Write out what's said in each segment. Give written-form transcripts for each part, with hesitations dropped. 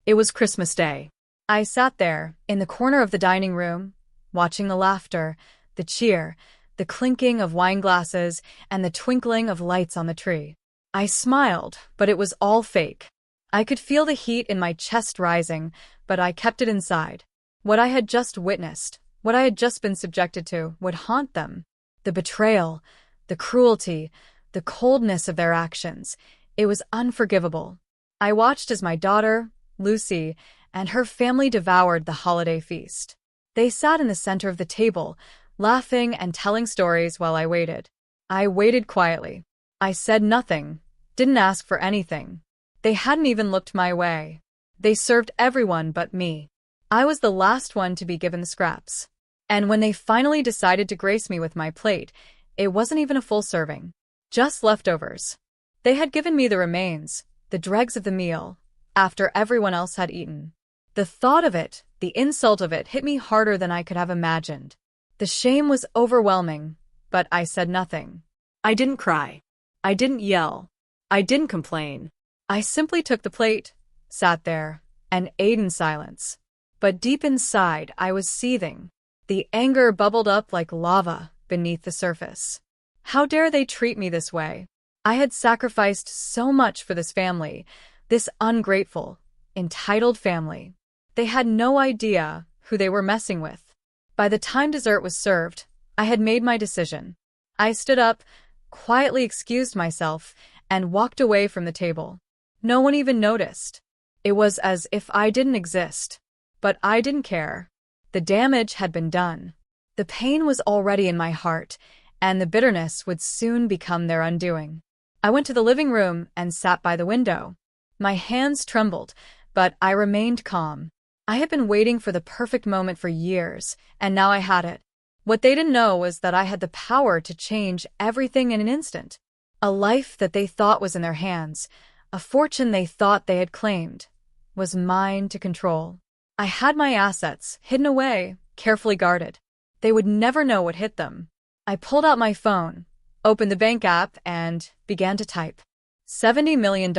It was Christmas Day. I sat there, in the corner of the dining room, watching the laughter, the cheer, the clinking of wine glasses, and the twinkling of lights on the tree. I smiled, but it was all fake. I could feel the heat in my chest rising, but I kept it inside. What I had just witnessed, what I had just been subjected to, would haunt them. The betrayal, the cruelty, the coldness of their actions. It was unforgivable. I watched as my daughter, Lucy, and her family devoured the holiday feast. They sat in the center of the table, laughing and telling stories while I waited. I waited quietly. I said nothing, didn't ask for anything. They hadn't even looked my way. They served everyone but me. I was the last one to be given the scraps. And when they finally decided to grace me with my plate, it wasn't even a full serving. Just leftovers. They had given me the remains, the dregs of the meal, after everyone else had eaten. The thought of it, the insult of it, hit me harder than I could have imagined. The shame was overwhelming, but I said nothing. I didn't cry. I didn't yell. I didn't complain. I simply took the plate, sat there, and ate in silence. But deep inside, I was seething. The anger bubbled up like lava beneath the surface. How dare they treat me this way? I had sacrificed so much for this family, this ungrateful, entitled family. They had no idea who they were messing with. By the time dessert was served, I had made my decision. I stood up, quietly excused myself, and walked away from the table. No one even noticed. It was as if I didn't exist. But I didn't care. The damage had been done. The pain was already in my heart, and the bitterness would soon become their undoing. I went to the living room and sat by the window. My hands trembled, but I remained calm. I had been waiting for the perfect moment for years, and now I had it. What they didn't know was that I had the power to change everything in an instant. A life that they thought was in their hands, a fortune they thought they had claimed, was mine to control. I had my assets, hidden away, carefully guarded. They would never know what hit them. I pulled out my phone, opened the bank app, and began to type. $70 million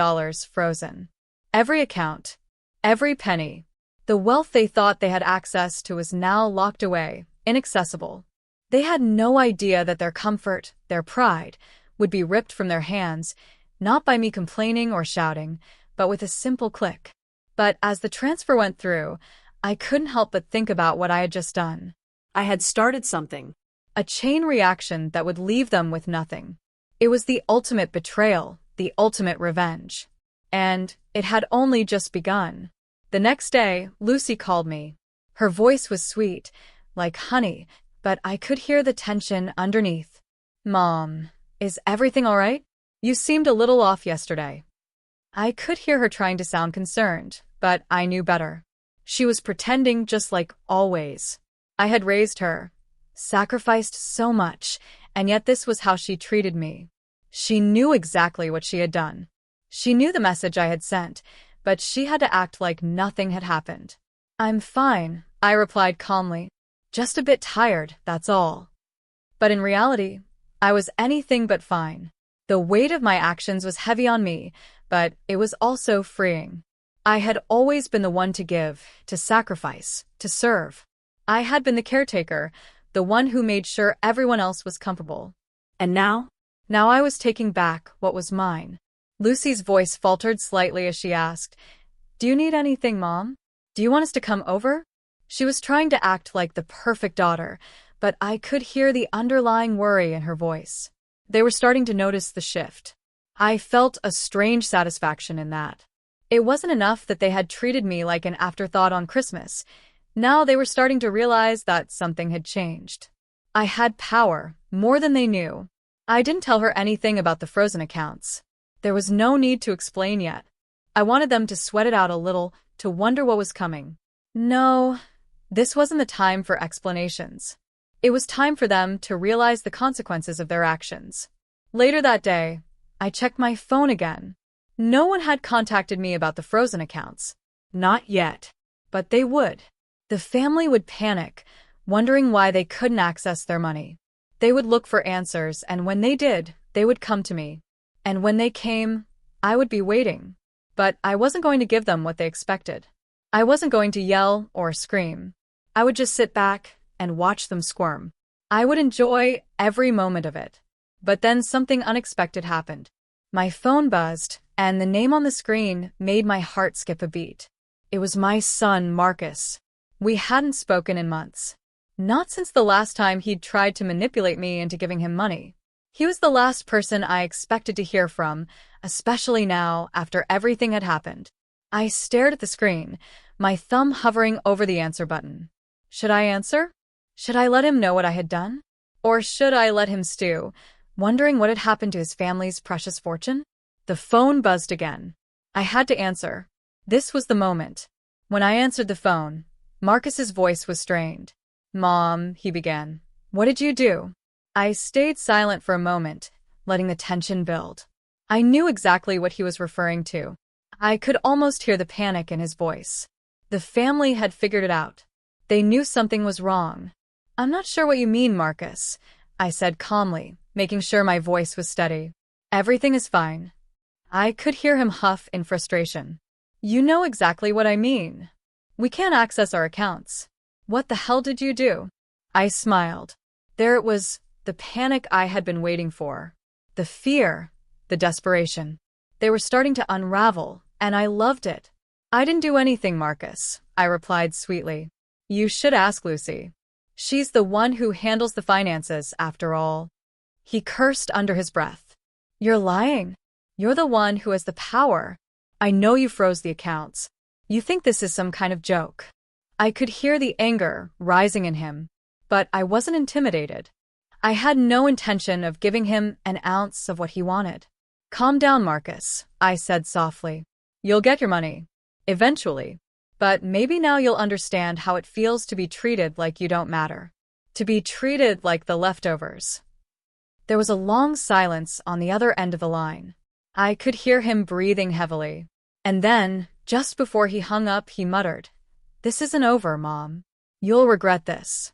frozen. Every account, every penny. The wealth they thought they had access to was now locked away, inaccessible. They had no idea that their comfort, their pride, would be ripped from their hands, not by me complaining or shouting, but with a simple click. But as the transfer went through, I couldn't help but think about what I had just done. I had started something. A chain reaction that would leave them with nothing. It was the ultimate betrayal, the ultimate revenge. And it had only just begun. The next day, Lucy called me. Her voice was sweet, like honey, but I could hear the tension underneath. "Mom, is everything all right? You seemed a little off yesterday." I could hear her trying to sound concerned, but I knew better. She was pretending just like always. I had raised her, sacrificed so much, and yet this was how she treated me. She knew exactly what she had done. She knew the message I had sent, but she had to act like nothing had happened. "I'm fine," I replied calmly. "Just a bit tired, that's all." But in reality, I was anything but fine. The weight of my actions was heavy on me, but it was also freeing. I had always been the one to give, to sacrifice, to serve. I had been the caretaker, the one who made sure everyone else was comfortable. And now? Now I was taking back what was mine. Lucy's voice faltered slightly as she asked, "Do you need anything, Mom? Do you want us to come over?" She was trying to act like the perfect daughter, but I could hear the underlying worry in her voice. They were starting to notice the shift. I felt a strange satisfaction in that. It wasn't enough that they had treated me like an afterthought on Christmas. Now they were starting to realize that something had changed. I had power, more than they knew. I didn't tell her anything about the frozen accounts. There was no need to explain yet. I wanted them to sweat it out a little, to wonder what was coming. No, this wasn't the time for explanations. It was time for them to realize the consequences of their actions. Later that day, I checked my phone again. No one had contacted me about the frozen accounts. Not yet. But they would. The family would panic, wondering why they couldn't access their money. They would look for answers, and when they did, they would come to me. And when they came, I would be waiting. But I wasn't going to give them what they expected. I wasn't going to yell or scream. I would just sit back and watch them squirm. I would enjoy every moment of it. But then something unexpected happened. My phone buzzed, and the name on the screen made my heart skip a beat. It was my son, Marcus. We hadn't spoken in months. Not since the last time he'd tried to manipulate me into giving him money. He was the last person I expected to hear from, especially now after everything had happened. I stared at the screen, my thumb hovering over the answer button. Should I answer? Should I let him know what I had done? Or should I let him stew, wondering what had happened to his family's precious fortune? The phone buzzed again. I had to answer. This was the moment. When I answered the phone, Marcus's voice was strained. "Mom," he began. "What did you do?" I stayed silent for a moment, letting the tension build. I knew exactly what he was referring to. I could almost hear the panic in his voice. The family had figured it out. They knew something was wrong. "I'm not sure what you mean, Marcus," I said calmly, making sure my voice was steady. "Everything is fine." I could hear him huff in frustration. "You know exactly what I mean. We can't access our accounts. What the hell did you do?" I smiled. There it was, the panic I had been waiting for. The fear, the desperation. They were starting to unravel, and I loved it. "I didn't do anything, Marcus," I replied sweetly. "You should ask Lucy. She's the one who handles the finances, after all." He cursed under his breath. "You're lying. You're the one who has the power. I know you froze the accounts. You think this is some kind of joke." I could hear the anger rising in him, but I wasn't intimidated. I had no intention of giving him an ounce of what he wanted. "Calm down, Marcus," I said softly. "You'll get your money. Eventually. But maybe now you'll understand how it feels to be treated like you don't matter. To be treated like the leftovers." There was a long silence on the other end of the line. I could hear him breathing heavily. And then, just before he hung up, he muttered, "This isn't over, Mom. You'll regret this."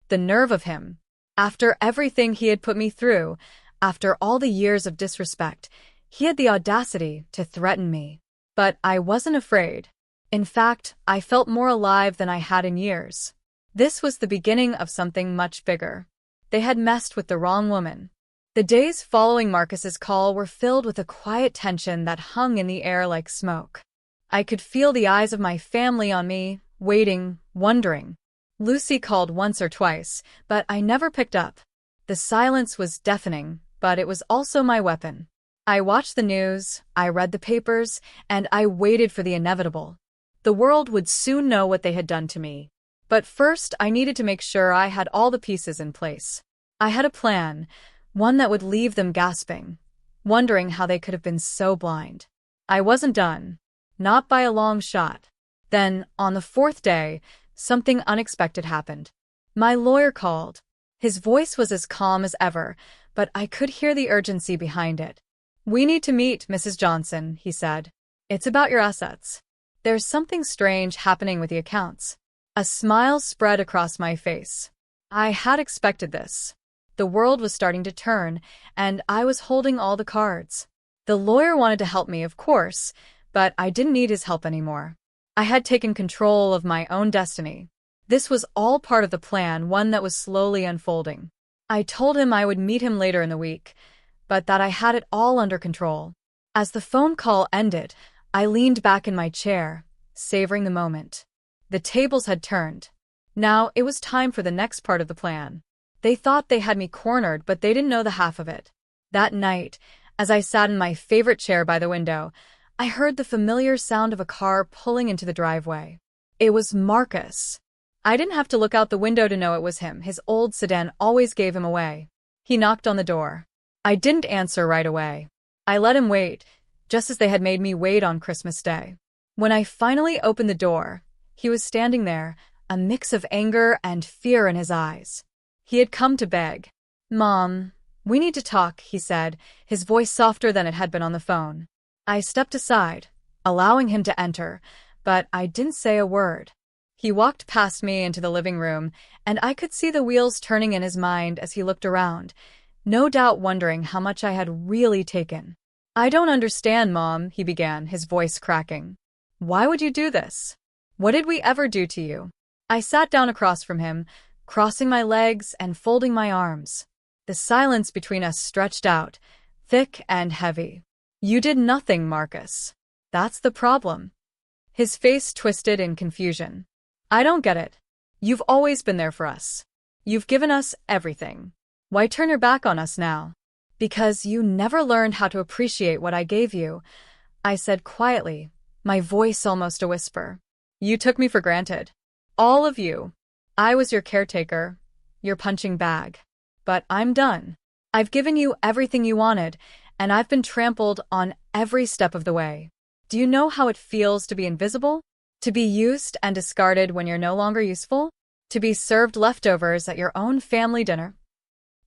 The nerve of him. After everything he had put me through, after all the years of disrespect, he had the audacity to threaten me. But I wasn't afraid. In fact, I felt more alive than I had in years. This was the beginning of something much bigger. They had messed with the wrong woman. The days following Marcus's call were filled with a quiet tension that hung in the air like smoke. I could feel the eyes of my family on me, waiting, wondering. Lucy called once or twice, but I never picked up. The silence was deafening, but it was also my weapon. I watched the news, I read the papers, and I waited for the inevitable. The world would soon know what they had done to me. But first, I needed to make sure I had all the pieces in place. I had a plan, one that would leave them gasping, wondering how they could have been so blind. I wasn't done. Not by a long shot. Then, on the fourth day, something unexpected happened. My lawyer called. His voice was as calm as ever, but I could hear the urgency behind it. "We need to meet, Mrs. Johnson," he said. "It's about your assets. There's something strange happening with the accounts." A smile spread across my face. I had expected this. The world was starting to turn, and I was holding all the cards. The lawyer wanted to help me, of course, but I didn't need his help anymore. I had taken control of my own destiny. This was all part of the plan, one that was slowly unfolding. I told him I would meet him later in the week, but that I had it all under control. As the phone call ended, I leaned back in my chair, savoring the moment. The tables had turned. Now it was time for the next part of the plan. They thought they had me cornered, but they didn't know the half of it. That night, as I sat in my favorite chair by the window, I heard the familiar sound of a car pulling into the driveway. It was Marcus. I didn't have to look out the window to know it was him. His old sedan always gave him away. He knocked on the door. I didn't answer right away. I let him wait, just as they had made me wait on Christmas Day. When I finally opened the door, he was standing there, a mix of anger and fear in his eyes. He had come to beg. "Mom, we need to talk," he said, his voice softer than it had been on the phone. I stepped aside, allowing him to enter, but I didn't say a word. He walked past me into the living room, and I could see the wheels turning in his mind as he looked around, no doubt wondering how much I had really taken. I don't understand, Mom, he began, his voice cracking. Why would you do this? What did we ever do to you? I sat down across from him, crossing my legs and folding my arms. The silence between us stretched out, thick and heavy. You did nothing, Marcus. That's the problem. His face twisted in confusion. I don't get it. You've always been there for us. You've given us everything. Why turn your back on us now? Because you never learned how to appreciate what I gave you, I said quietly, my voice almost a whisper. You took me for granted. All of you. I was your caretaker, your punching bag. But I'm done. I've given you everything you wanted, and I've been trampled on every step of the way. Do you know how it feels to be invisible? To be used and discarded when you're no longer useful? To be served leftovers at your own family dinner?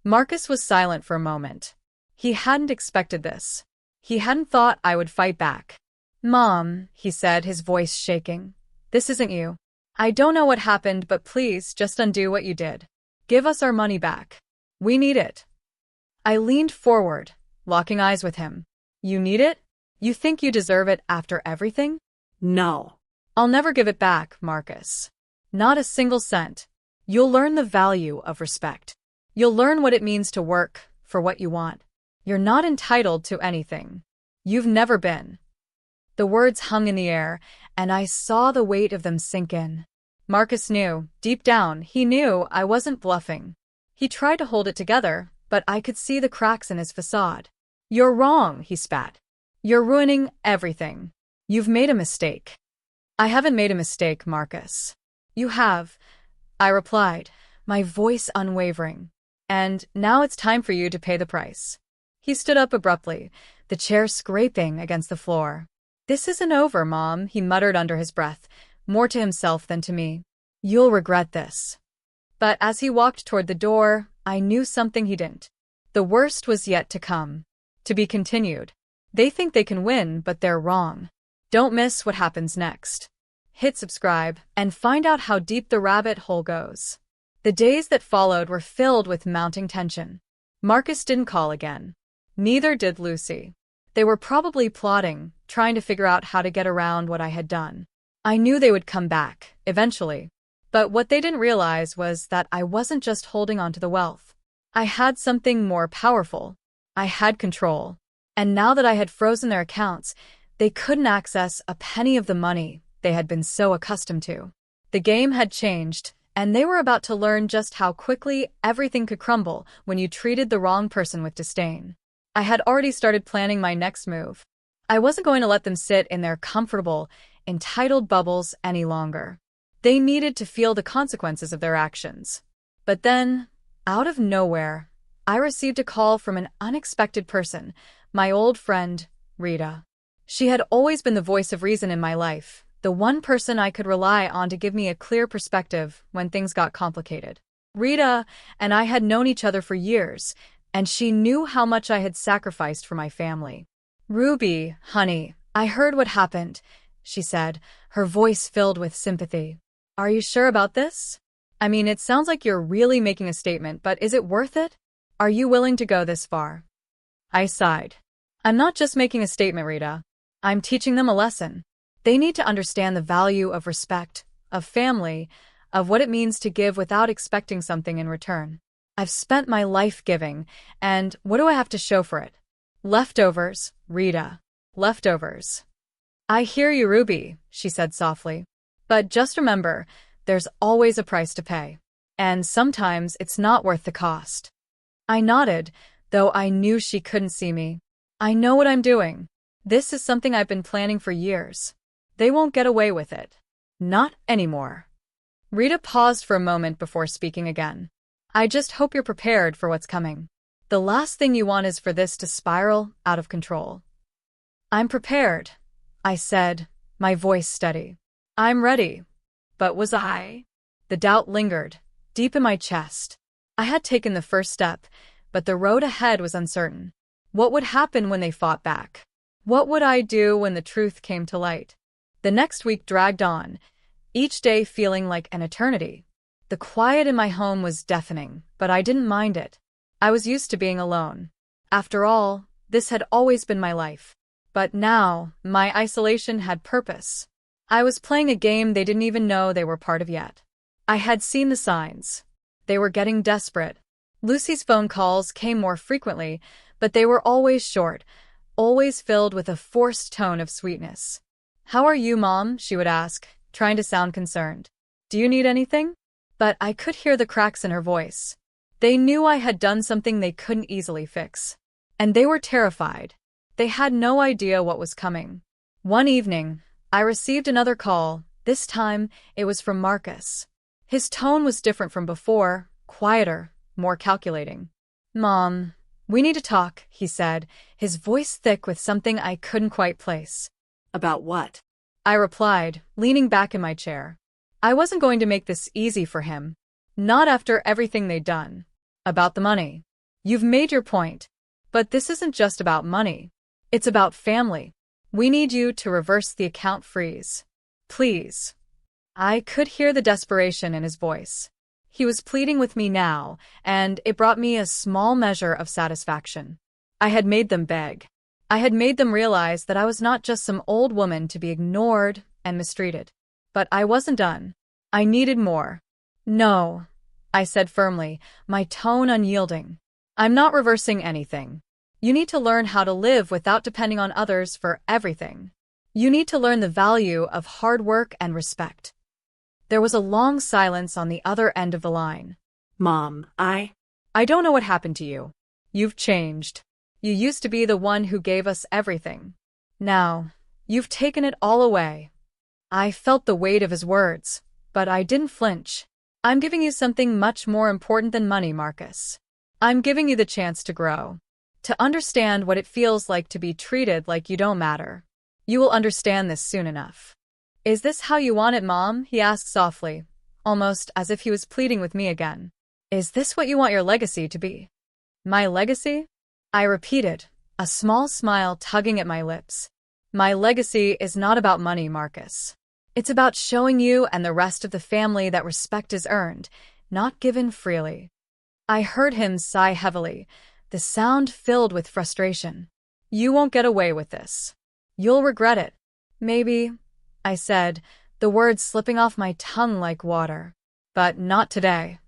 Marcus was silent for a moment. He hadn't expected this. He hadn't thought I would fight back. Mom, he said, his voice shaking. This isn't you. I don't know what happened, but please just undo what you did. Give us our money back. We need it. I leaned forward, locking eyes with him. You need it? You think you deserve it after everything? No. I'll never give it back, Marcus. Not a single cent. You'll learn the value of respect. You'll learn what it means to work for what you want. You're not entitled to anything. You've never been. The words hung in the air, and I saw the weight of them sink in. Marcus knew, deep down, he knew I wasn't bluffing. He tried to hold it together, but I could see the cracks in his facade. You're wrong, he spat. You're ruining everything. You've made a mistake. I haven't made a mistake, Marcus. You have, I replied, my voice unwavering. And now it's time for you to pay the price. He stood up abruptly, the chair scraping against the floor. This isn't over, Mom, he muttered under his breath, more to himself than to me. You'll regret this. But as he walked toward the door, I knew something he didn't. The worst was yet to come. To be continued. They think they can win, but they're wrong. Don't miss what happens next. Hit subscribe and find out how deep the rabbit hole goes. The days that followed were filled with mounting tension. Marcus didn't call again. Neither did Lucy. They were probably plotting, trying to figure out how to get around what I had done. I knew they would come back, eventually. But what they didn't realize was that I wasn't just holding on to the wealth. I had something more powerful. I had control. And now that I had frozen their accounts, they couldn't access a penny of the money they had been so accustomed to. The game had changed, and they were about to learn just how quickly everything could crumble when you treated the wrong person with disdain. I had already started planning my next move. I wasn't going to let them sit in their comfortable, entitled bubbles any longer. They needed to feel the consequences of their actions. But then, out of nowhere, I received a call from an unexpected person, my old friend, Rita. She had always been the voice of reason in my life, the one person I could rely on to give me a clear perspective when things got complicated. Rita and I had known each other for years, and she knew how much I had sacrificed for my family. Ruby, honey, I heard what happened, she said, her voice filled with sympathy. Are you sure about this? I mean, it sounds like you're really making a statement, but is it worth it? Are you willing to go this far? I sighed. I'm not just making a statement, Rita. I'm teaching them a lesson. They need to understand the value of respect, of family, of what it means to give without expecting something in return. I've spent my life giving, and what do I have to show for it? Leftovers, Rita. Leftovers. I hear you, Ruby, she said softly. But just remember, there's always a price to pay. And sometimes it's not worth the cost. I nodded, though I knew she couldn't see me. I know what I'm doing. This is something I've been planning for years. They won't get away with it. Not anymore. Rita paused for a moment before speaking again. I just hope you're prepared for what's coming. The last thing you want is for this to spiral out of control. I'm prepared, I said, my voice steady. I'm ready. But was I? The doubt lingered, deep in my chest. I had taken the first step, but the road ahead was uncertain. What would happen when they fought back? What would I do when the truth came to light? The next week dragged on, each day feeling like an eternity. The quiet in my home was deafening, but I didn't mind it. I was used to being alone. After all, This had always been my life. But now, my isolation had purpose. I was playing a game they didn't even know they were part of yet. I had seen the signs. They were getting desperate. Lucy's phone calls came more frequently, but they were always short, always filled with a forced tone of sweetness. "How are you, Mom?" she would ask, trying to sound concerned. "Do you need anything?" But I could hear the cracks in her voice. They knew I had done something they couldn't easily fix. And they were terrified. They had no idea what was coming. One evening, I received another call. This time, it was from Marcus. His tone was different from before, quieter, more calculating. "Mom, we need to talk," he said, his voice thick with something I couldn't quite place. About what? I replied, leaning back in my chair. I wasn't going to make this easy for him. Not after everything they'd done. About the money. "You've made your point. But this isn't just about money. It's about family. We need you to reverse the account freeze. Please." I could hear the desperation in his voice. He was pleading with me now, and it brought me a small measure of satisfaction. I had made them beg. I had made them realize that I was not just some old woman to be ignored and mistreated. But I wasn't done. I needed more. "No," I said firmly, my tone unyielding. "I'm not reversing anything. You need to learn how to live without depending on others for everything. You need to learn the value of hard work and respect." There was a long silence on the other end of the line. Mom, I don't know what happened to you. You've changed. You used to be the one who gave us everything. Now, you've taken it all away. I felt the weight of his words, but I didn't flinch. "I'm giving you something much more important than money, Marcus. I'm giving you the chance to grow. To understand what it feels like to be treated like you don't matter. You will understand this soon enough." "Is this how you want it, Mom?" he asked softly, almost as if he was pleading with me again. "Is this what you want your legacy to be?" "My legacy?" I repeated, a small smile tugging at my lips. "My legacy is not about money, Marcus. It's about showing you and the rest of the family that respect is earned, not given freely." I heard him sigh heavily, the sound filled with frustration. "You won't get away with this. You'll regret it." "Maybe," I said, the words slipping off my tongue like water. "But not today."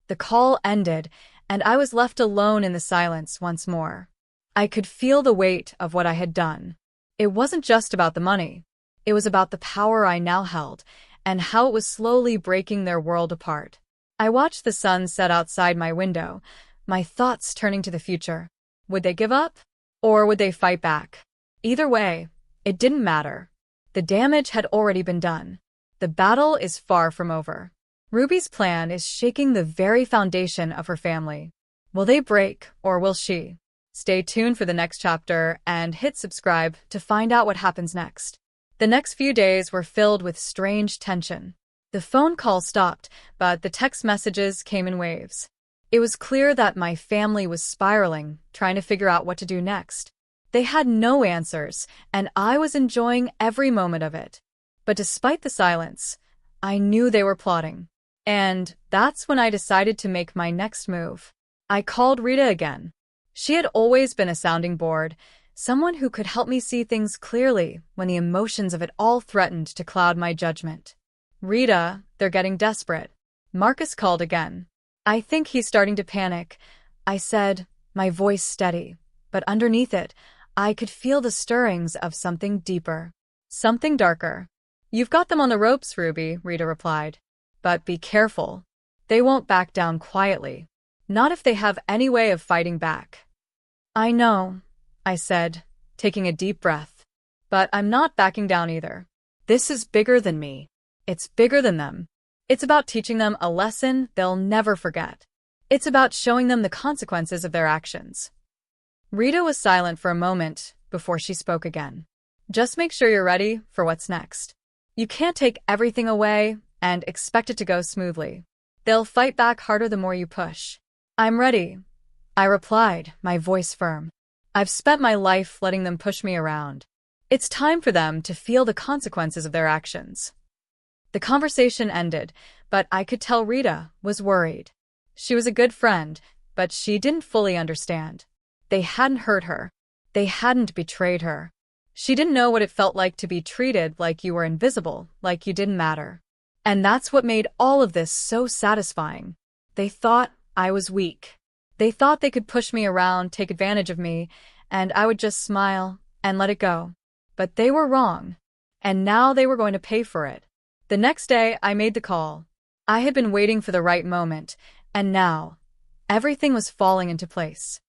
The call ended, and I was left alone in the silence once more. I could feel the weight of what I had done. It wasn't just about the money. It was about the power I now held, and how it was slowly breaking their world apart. I watched the sun set outside my window, my thoughts turning to the future. Would they give up? Or would they fight back? Either way, it didn't matter. The damage had already been done. The battle is far from over. Ruby's plan is shaking the very foundation of her family. Will they break, or will she? Stay tuned for the next chapter and hit subscribe to find out what happens next. The next few days were filled with strange tension. The phone call stopped, but the text messages came in waves. It was clear that my family was spiraling, trying to figure out what to do next. They had no answers, and I was enjoying every moment of it. But despite the silence, I knew they were plotting. And that's when I decided to make my next move. I called Rita again. She had always been a sounding board, someone who could help me see things clearly when the emotions of it all threatened to cloud my judgment. "Rita, they're getting desperate." Marcus called again. "I think he's starting to panic," I said, my voice steady. But underneath it, I could feel the stirrings of something deeper. Something darker. "You've got them on the ropes, Ruby," Rita replied. "But be careful. They won't back down quietly. Not if they have any way of fighting back." "I know," I said, taking a deep breath. "But I'm not backing down either. This is bigger than me. It's bigger than them. It's about teaching them a lesson they'll never forget. It's about showing them the consequences of their actions." Rita was silent for a moment before she spoke again. "Just make sure you're ready for what's next. You can't take everything away and expect it to go smoothly. They'll fight back harder the more you push." "I'm ready," I replied, my voice firm. "I've spent my life letting them push me around. It's time for them to feel the consequences of their actions." The conversation ended, but I could tell Rita was worried. She was a good friend, but she didn't fully understand. They hadn't heard her. They hadn't betrayed her. She didn't know what it felt like to be treated like you were invisible, like you didn't matter. And that's what made all of this so satisfying. They thought I was weak. They thought they could push me around, take advantage of me, and I would just smile and let it go. But they were wrong. And now they were going to pay for it. The next day, I made the call. I had been waiting for the right moment, and now, everything was falling into place.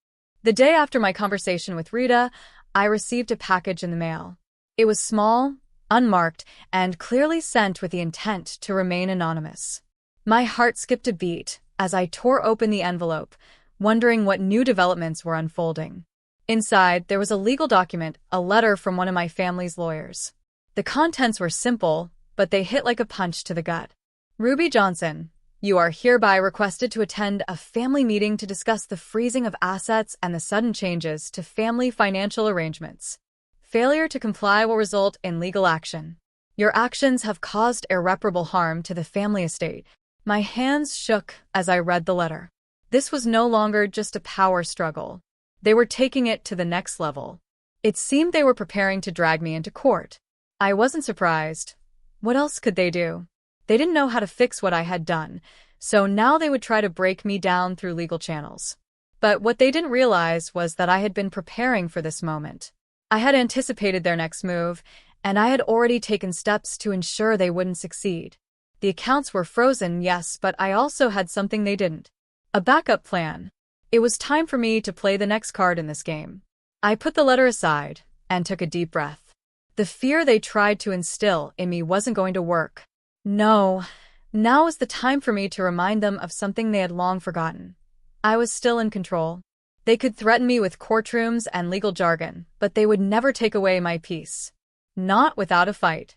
The day after my conversation with Rita, I received a package in the mail. It was small, unmarked, and clearly sent with the intent to remain anonymous. My heart skipped a beat as I tore open the envelope, wondering what new developments were unfolding. Inside, there was a legal document, a letter from one of my family's lawyers. The contents were simple, but they hit like a punch to the gut. Ruby Johnson, you are hereby requested to attend a family meeting to discuss the freezing of assets and the sudden changes to family financial arrangements. Failure to comply will result in legal action. Your actions have caused irreparable harm to the family estate. My hands shook as I read the letter. This was no longer just a power struggle. They were taking it to the next level. It seemed they were preparing to drag me into court. I wasn't surprised. What else could they do? They didn't know how to fix what I had done, so now they would try to break me down through legal channels. But what they didn't realize was that I had been preparing for this moment. I had anticipated their next move, and I had already taken steps to ensure they wouldn't succeed. The accounts were frozen, yes, but I also had something they didn't. A backup plan. It was time for me to play the next card in this game. I put the letter aside and took a deep breath. The fear they tried to instill in me wasn't going to work. No, now was the time for me to remind them of something they had long forgotten. I was still in control. They could threaten me with courtrooms and legal jargon, but they would never take away my peace. Not without a fight.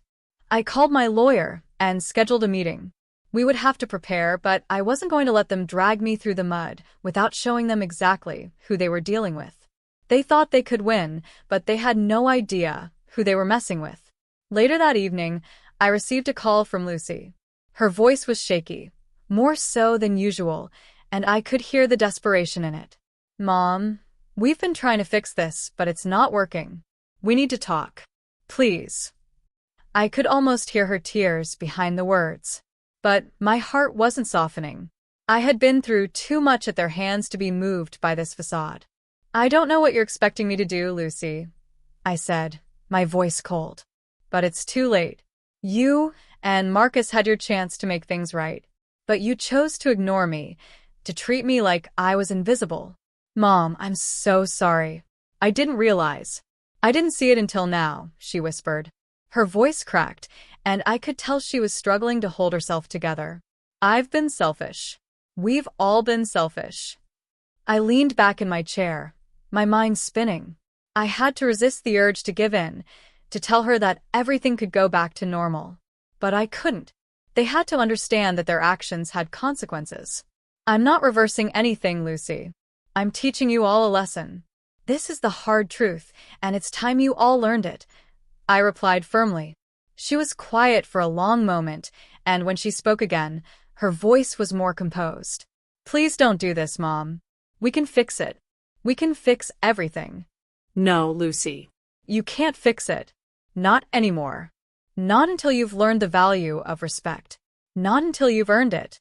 I called my lawyer and scheduled a meeting. We would have to prepare, but I wasn't going to let them drag me through the mud without showing them exactly who they were dealing with. They thought they could win, but they had no idea who they were messing with. Later that evening, I received a call from Lucy. Her voice was shaky, more so than usual, and I could hear the desperation in it. Mom, we've been trying to fix this, but it's not working. We need to talk. Please. I could almost hear her tears behind the words. But my heart wasn't softening. I had been through too much at their hands to be moved by this facade. I don't know what you're expecting me to do, Lucy, I said, my voice cold. But it's too late. You and Marcus had your chance to make things right. But you chose to ignore me, to treat me like I was invisible. Mom, I'm so sorry. I didn't realize. I didn't see it until now, she whispered. Her voice cracked, and I could tell she was struggling to hold herself together. I've been selfish. We've all been selfish. I leaned back in my chair, my mind spinning. I had to resist the urge to give in, to tell her that everything could go back to normal. But I couldn't. They had to understand that their actions had consequences. I'm not reversing anything, Lucy. I'm teaching you all a lesson. This is the hard truth, and it's time you all learned it, I replied firmly. She was quiet for a long moment, and when she spoke again, her voice was more composed. Please don't do this, Mom. We can fix it. We can fix everything. No, Lucy. You can't fix it. Not anymore. Not until you've learned the value of respect. Not until you've earned it.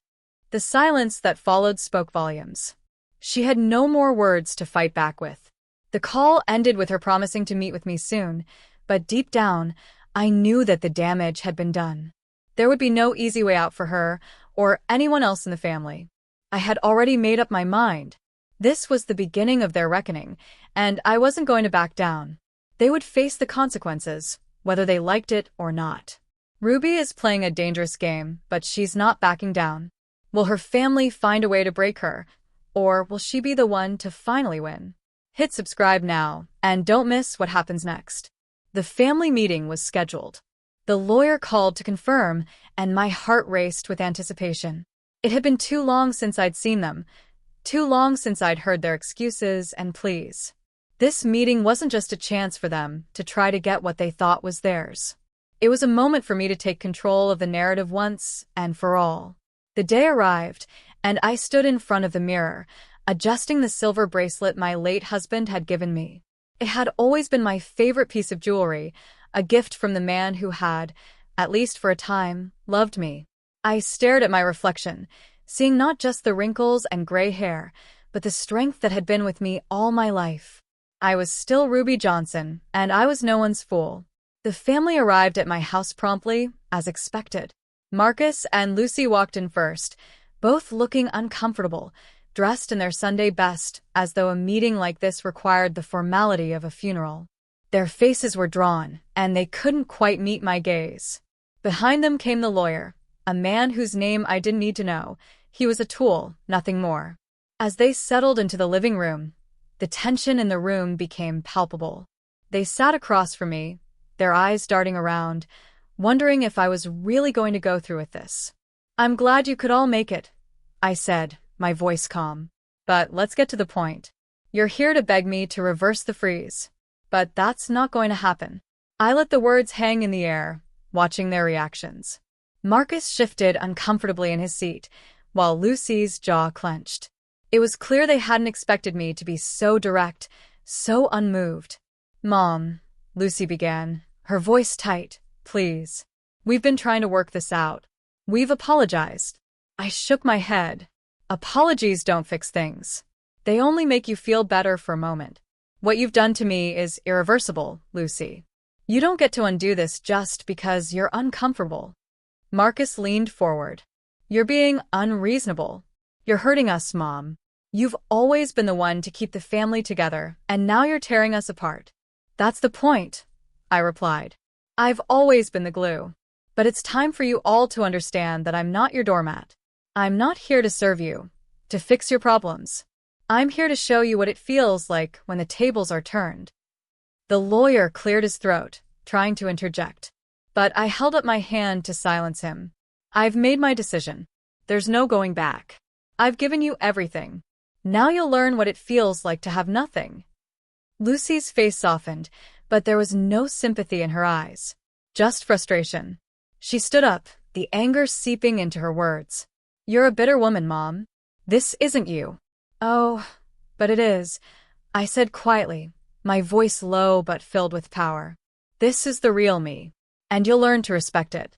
The silence that followed spoke volumes. She had no more words to fight back with. The call ended with her promising to meet with me soon, but deep down, I knew that the damage had been done. There would be no easy way out for her or anyone else in the family. I had already made up my mind. This was the beginning of their reckoning, and I wasn't going to back down. They would face the consequences, whether they liked it or not. Ruby is playing a dangerous game, but she's not backing down. Will her family find a way to break her, or will she be the one to finally win? Hit subscribe now, and don't miss what happens next. The family meeting was scheduled. The lawyer called to confirm, and my heart raced with anticipation. It had been too long since I'd seen them, too long since I'd heard their excuses and pleas. This meeting wasn't just a chance for them to try to get what they thought was theirs. It was a moment for me to take control of the narrative once and for all. The day arrived, and I stood in front of the mirror, adjusting the silver bracelet my late husband had given me. It had always been my favorite piece of jewelry, a gift from the man who had, at least for a time, loved me. I stared at my reflection, seeing not just the wrinkles and gray hair, but the strength that had been with me all my life. I was still Ruby Johnson, and I was no one's fool. The family arrived at my house promptly, as expected. Marcus and Lucy walked in first, both looking uncomfortable, dressed in their Sunday best, as though a meeting like this required the formality of a funeral. Their faces were drawn, and they couldn't quite meet my gaze. Behind them came the lawyer, a man whose name I didn't need to know. He was a tool, nothing more. As they settled into the living room, the tension in the room became palpable. They sat across from me, their eyes darting around, wondering if I was really going to go through with this. "I'm glad you could all make it," I said, my voice calm. "But let's get to the point. You're here to beg me to reverse the freeze. But that's not going to happen." I let the words hang in the air, watching their reactions. Marcus shifted uncomfortably in his seat, while Lucy's jaw clenched. It was clear they hadn't expected me to be so direct, so unmoved. "Mom," Lucy began, her voice tight, "please. We've been trying to work this out. We've apologized." I shook my head. Apologies don't fix things. They only make you feel better for a moment. What you've done to me is irreversible, Lucy. You don't get to undo this just because you're uncomfortable. Marcus leaned forward. "You're being unreasonable. You're hurting us, Mom. You've always been the one to keep the family together, and now you're tearing us apart." "That's the point," I replied. "I've always been the glue. But it's time for you all to understand that I'm not your doormat. I'm not here to serve you, to fix your problems. I'm here to show you what it feels like when the tables are turned." The lawyer cleared his throat, trying to interject. But I held up my hand to silence him. "I've made my decision. There's no going back. I've given you everything. Now you'll learn what it feels like to have nothing." Lucy's face softened, but there was no sympathy in her eyes. Just frustration. She stood up, the anger seeping into her words. "You're a bitter woman, Mom. This isn't you." "Oh, but it is," I said quietly, my voice low but filled with power. "This is the real me, and you'll learn to respect it."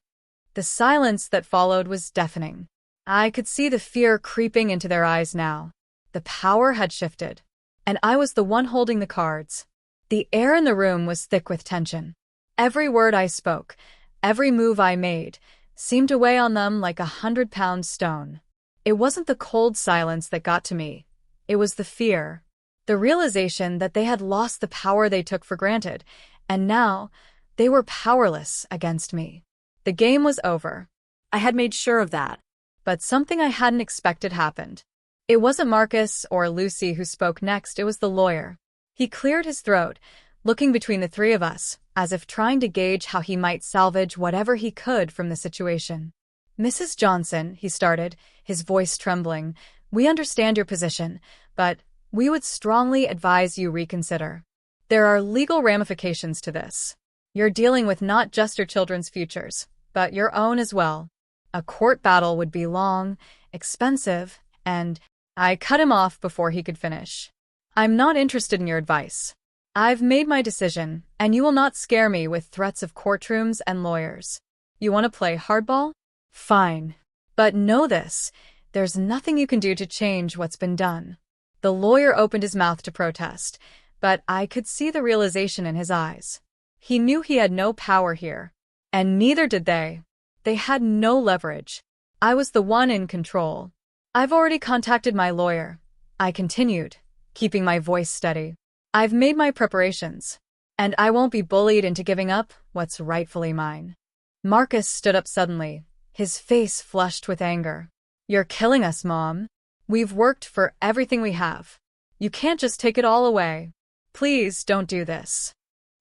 The silence that followed was deafening. I could see the fear creeping into their eyes now. The power had shifted, and I was the one holding the cards. The air in the room was thick with tension. Every word I spoke, every move I made, seemed to weigh on them like 100-pound stone. It wasn't the cold silence that got to me. It was the fear. The realization that they had lost the power they took for granted, and now they were powerless against me. The game was over. I had made sure of that. But something I hadn't expected happened. It wasn't Marcus or Lucy who spoke next, it was the lawyer. He cleared his throat, looking between the three of us, as if trying to gauge how he might salvage whatever he could from the situation. "Mrs. Johnson," he started, his voice trembling, "we understand your position, but we would strongly advise you reconsider. There are legal ramifications to this. You're dealing with not just your children's futures, but your own as well. A court battle would be long, expensive, and—" I cut him off before he could finish. "I'm not interested in your advice. I've made my decision, and you will not scare me with threats of courtrooms and lawyers. You want to play hardball? Fine. But know this, there's nothing you can do to change what's been done." The lawyer opened his mouth to protest, but I could see the realization in his eyes. He knew he had no power here, and neither did they. They had no leverage. I was the one in control. "I've already contacted my lawyer," I continued, keeping my voice steady. "I've made my preparations, and I won't be bullied into giving up what's rightfully mine." Marcus stood up suddenly, his face flushed with anger. "You're killing us, Mom. We've worked for everything we have. You can't just take it all away. Please don't do this."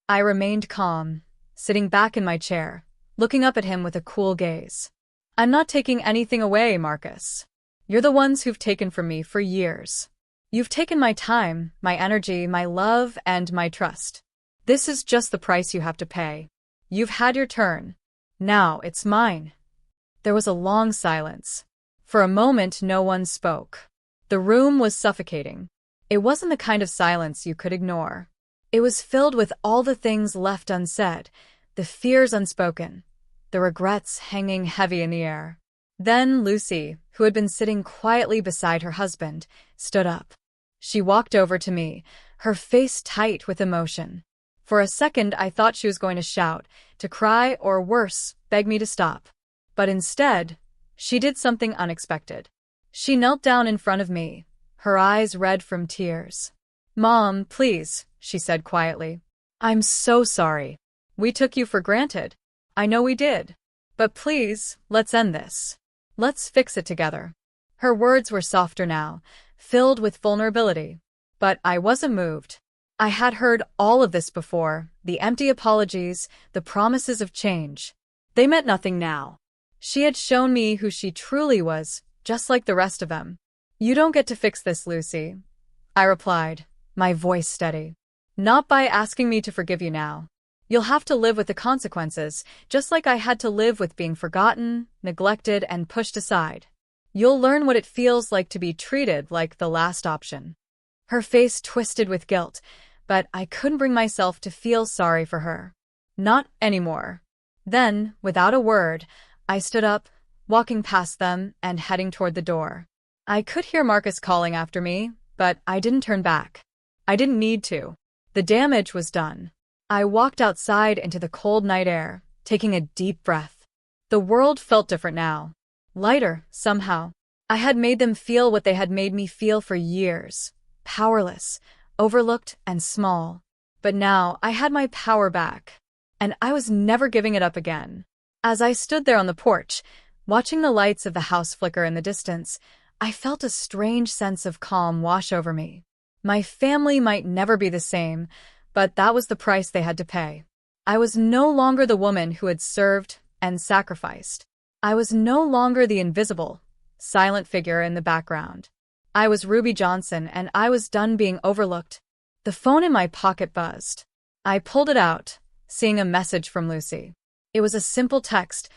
I remained calm, sitting back in my chair, looking up at him with a cool gaze. "I'm not taking anything away, Marcus. You're the ones who've taken from me for years. You've taken my time, my energy, my love, and my trust. This is just the price you have to pay. You've had your turn. Now it's mine." There was a long silence. For a moment, no one spoke. The room was suffocating. It wasn't the kind of silence you could ignore. It was filled with all the things left unsaid, the fears unspoken, the regrets hanging heavy in the air. Then Lucy, who had been sitting quietly beside her husband, stood up. She walked over to me, her face tight with emotion. For a second I thought she was going to shout, to cry, or worse, beg me to stop. But instead, she did something unexpected. She knelt down in front of me, her eyes red from tears. "Mom, please," she said quietly. "I'm so sorry. We took you for granted. I know we did. But please, let's end this. Let's fix it together." Her words were softer now, filled with vulnerability. But I wasn't moved. I had heard all of this before, the empty apologies, the promises of change. They meant nothing now. She had shown me who she truly was, just like the rest of them. "You don't get to fix this, Lucy," I replied, my voice steady. "Not by asking me to forgive you now. You'll have to live with the consequences, just like I had to live with being forgotten, neglected, and pushed aside. You'll learn what it feels like to be treated like the last option." Her face twisted with guilt, but I couldn't bring myself to feel sorry for her. Not anymore. Then, without a word, I stood up, walking past them and heading toward the door. I could hear Marcus calling after me, but I didn't turn back. I didn't need to. The damage was done. I walked outside into the cold night air, taking a deep breath. The world felt different now. Lighter, somehow. I had made them feel what they had made me feel for years. Powerless, overlooked, and small. But now I had my power back. And I was never giving it up again. As I stood there on the porch, watching the lights of the house flicker in the distance, I felt a strange sense of calm wash over me. My family might never be the same, but that was the price they had to pay. I was no longer the woman who had served and sacrificed. I was no longer the invisible, silent figure in the background. I was Ruby Johnson, and I was done being overlooked. The phone in my pocket buzzed. I pulled it out, seeing a message from Lucy. It was a simple text.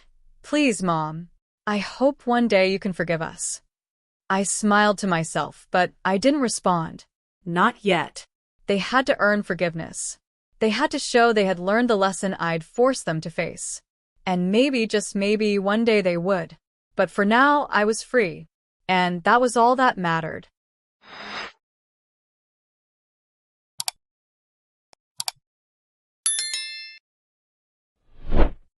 "Please, Mom. I hope one day you can forgive us." I smiled to myself, but I didn't respond. Not yet. They had to earn forgiveness. They had to show they had learned the lesson I'd forced them to face. And maybe, just maybe, one day they would. But for now, I was free. And that was all that mattered.